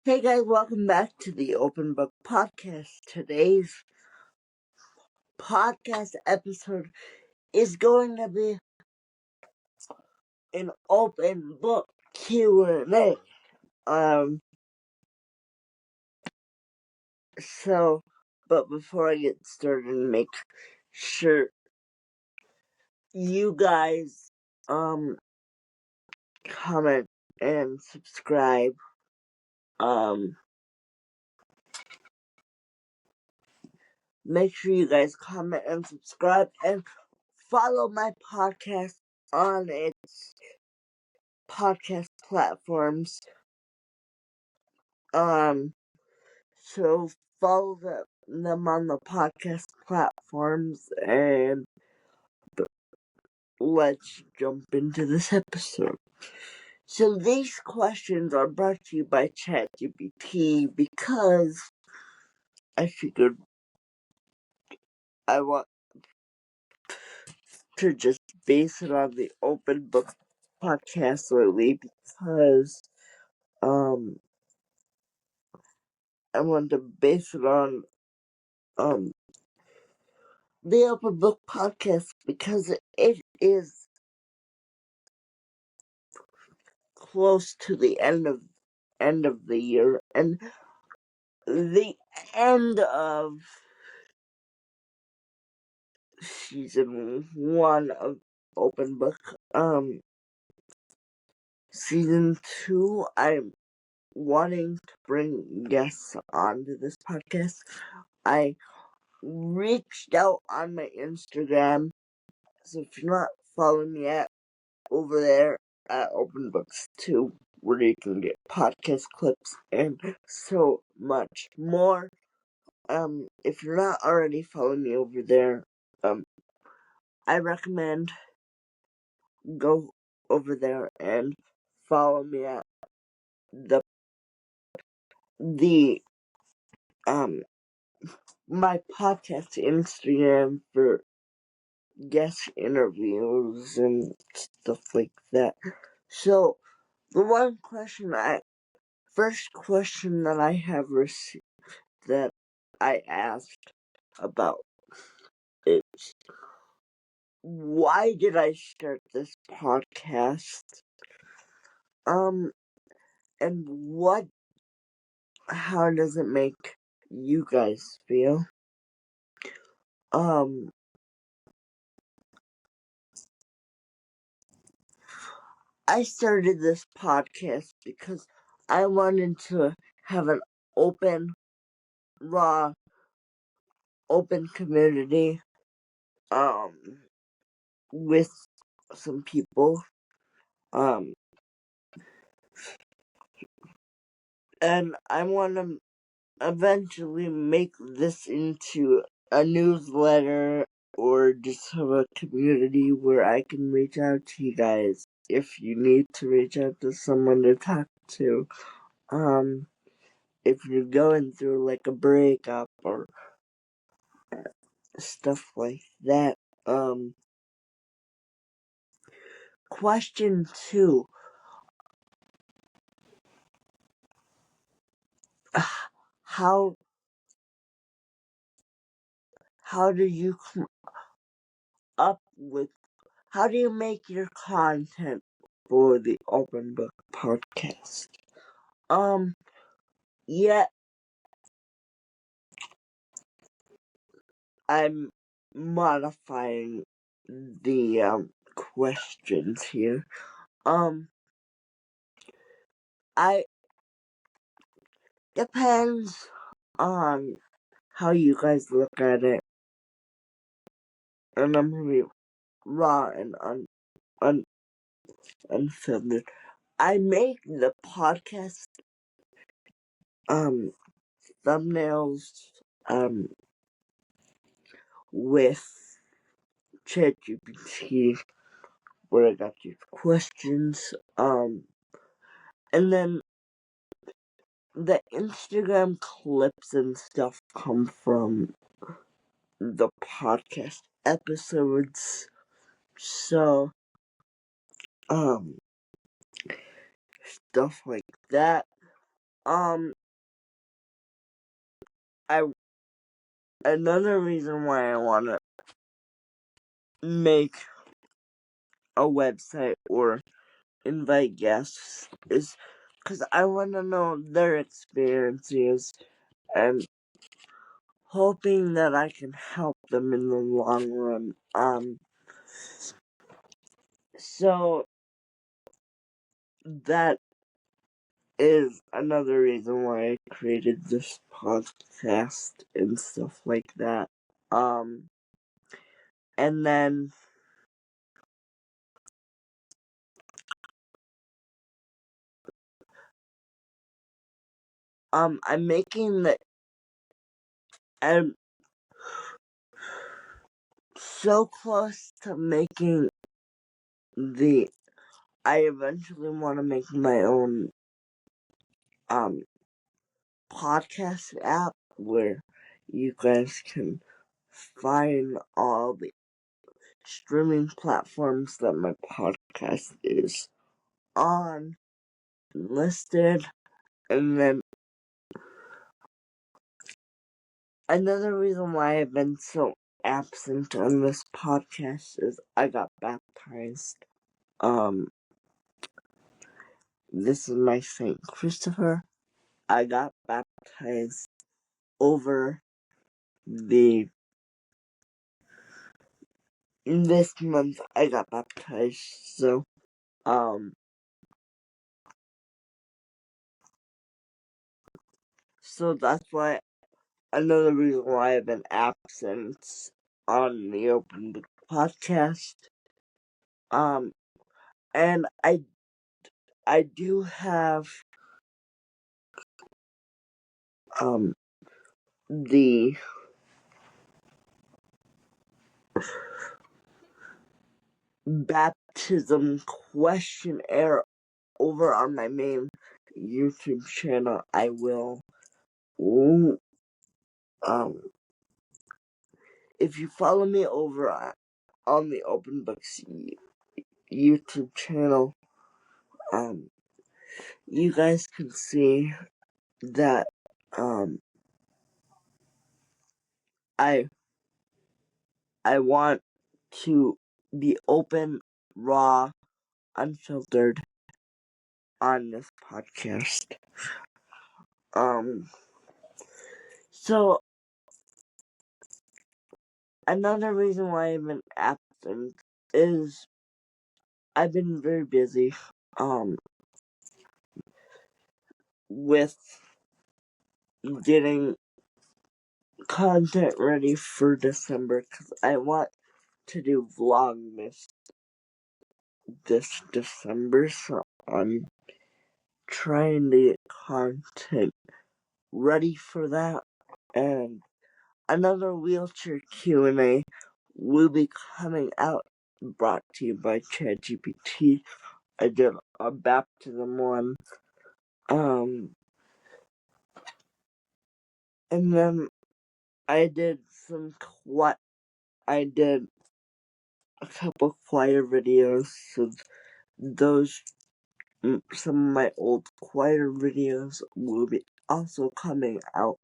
Hey guys, welcome back to the Open Book Podcast. Today's podcast episode is going to be an open book Q&A. But before I get started, make sure you guys comment and subscribe. Make sure you guys comment and subscribe and follow my podcast on its podcast platforms. So follow them on the podcast platforms, and let's jump into this episode. So these questions are brought to you by Chat GPT because I figured I want to just base it on the Open Book Podcast lately because I want to base it on the Open Book Podcast because it is close to the end of the year and the end of season 1 of Open Book. Season 2, I'm wanting to bring guests onto this podcast. I reached out on my Instagram, so if you're not following me over there at Open Books 2, where you can get podcast clips and so much more. If you're not already following me over there, I recommend go over there and follow me at my podcast Instagram for guest interviews and stuff like that. So the first question that I have received that I asked about is, why did I start this podcast? And how does it make you guys feel? I started this podcast because I wanted to have an open, raw, open community, with some people, and I want to eventually make this into a newsletter or just have a community where I can reach out to you guys if you need to reach out to someone to talk to. If you're going through like a breakup or stuff like that. Question 2. How do you come up with, how do you make your content for the Open Book Podcast? Yeah, I'm modifying the questions here. I depends on how you guys look at it, and I'm gonna be raw and unfiltered. I make the podcast thumbnails with Chat GPT, where I got these questions, and then the Instagram clips and stuff come from the podcast episodes. So stuff like that. I another reason why I want to make a website or invite guests is because I want to know their experiences and hoping that I can help them in the long run. So that is another reason why I created this podcast and stuff like that. And then I'm making I'm so close to making I eventually want to make my own podcast app where you guys can find all the streaming platforms that my podcast is on listed. And then another reason why I've been so absent on this podcast is I got baptized. This is my Saint Christopher. I got baptized over this month. I got baptized, so that's why another reason why I've been absent on the Open Book podcast. And I do have the baptism questionnaire over on my main YouTube channel. I will if you follow me over on the Open Books YouTube channel, you guys can see that I want to be open, raw, unfiltered on this podcast. So another reason why I've been absent is I've been very busy with getting content ready for December because I want to do Vlogmas this December, so I'm trying to get content ready for that. And another wheelchair Q&A will be coming out, brought to you by Chat GPT. I did a baptism one. And then I did a couple choir videos, so those, some of my old choir videos will be also coming out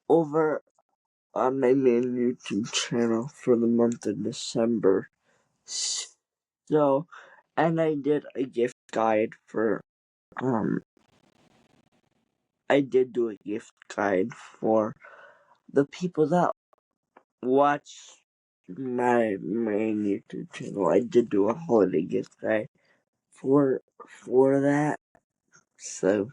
over on my main YouTube channel for the month of December. So, and I did a gift guide for, I did do a gift guide for the people that watch my main YouTube channel. I did do a holiday gift guide for that. So,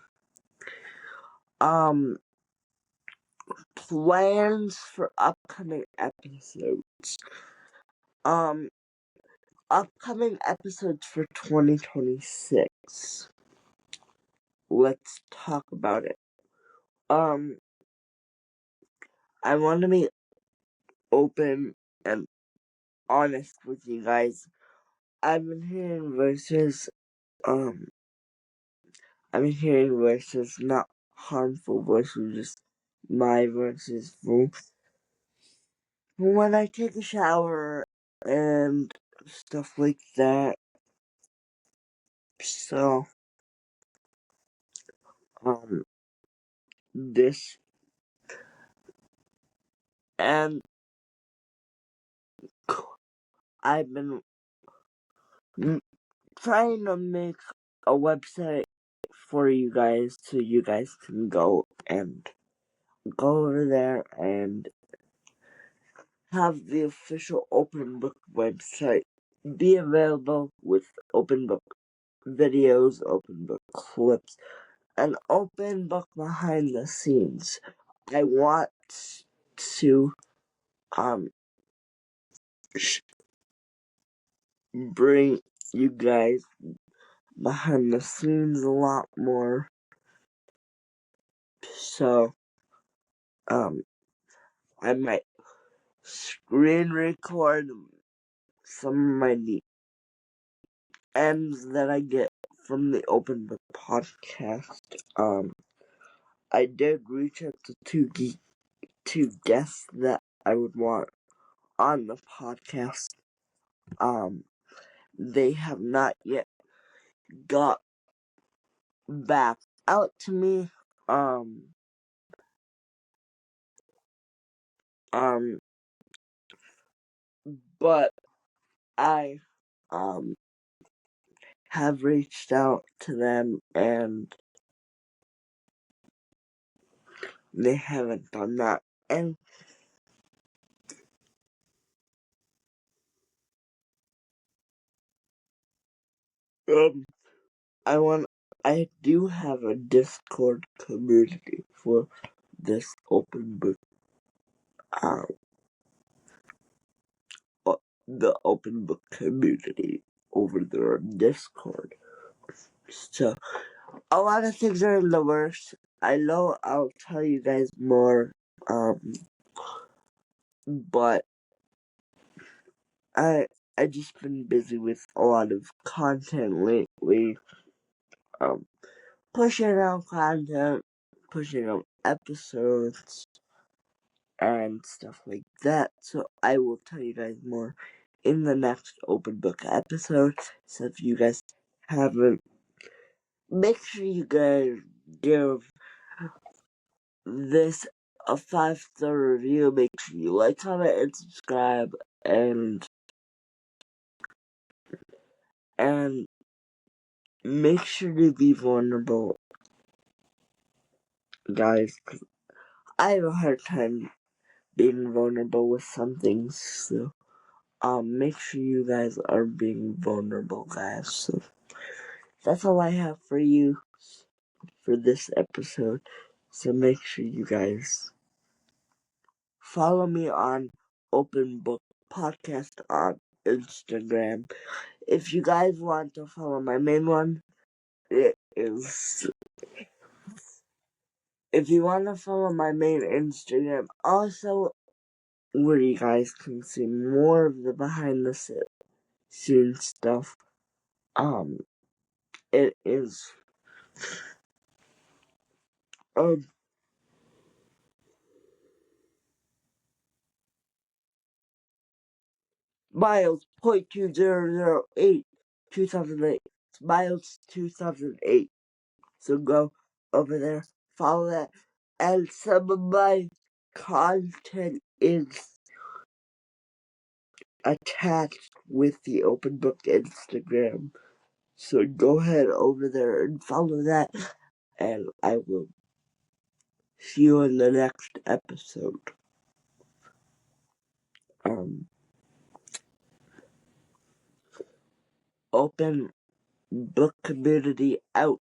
plans for upcoming episodes. Upcoming episodes for 2026. Let's talk about it. I want to be open and honest with you guys. I've been hearing voices, not harmful voices, just my voices when I take a shower and stuff like that. So, this, and I've been trying to make a website for you guys so you guys can go over there and have the official Open Book website be available with Open Book videos, Open Book clips, and Open Book behind the scenes. I want to bring you guys behind the scenes a lot more. So I might screen record some of my ends that I get from the Open Book podcast. I did reach out to two guests that I would want on the podcast. They have not yet got back out to me. But I have reached out to them and they haven't done that. And I do have a Discord community for this Open Book, the Open Book community over there on Discord. So a lot of things are in the works. I know I'll tell you guys more, but I just been busy with a lot of content lately. Pushing out content, pushing out episodes, and stuff like that. So I will tell you guys more in the next Open Book episode. So if you guys haven't, make sure you guys give this a 5-star review. Make sure you like, comment, and subscribe, and make sure to be vulnerable, guys. 'Cause I have a hard time being vulnerable with some things. So make sure you guys are being vulnerable, guys. So that's all I have for you for this episode. So make sure you guys follow me on Open Book Podcast on Instagram. If you guys want to follow my main one, it is. If you want to follow my main Instagram, also where you guys can see more of the behind the scenes stuff, it is Miles .2008 2008. It's Miles 2008. So go over there, follow that, and some of my content is attached with the Open Book Instagram. So go ahead over there and follow that, and I will see you in the next episode. Open Book Community out.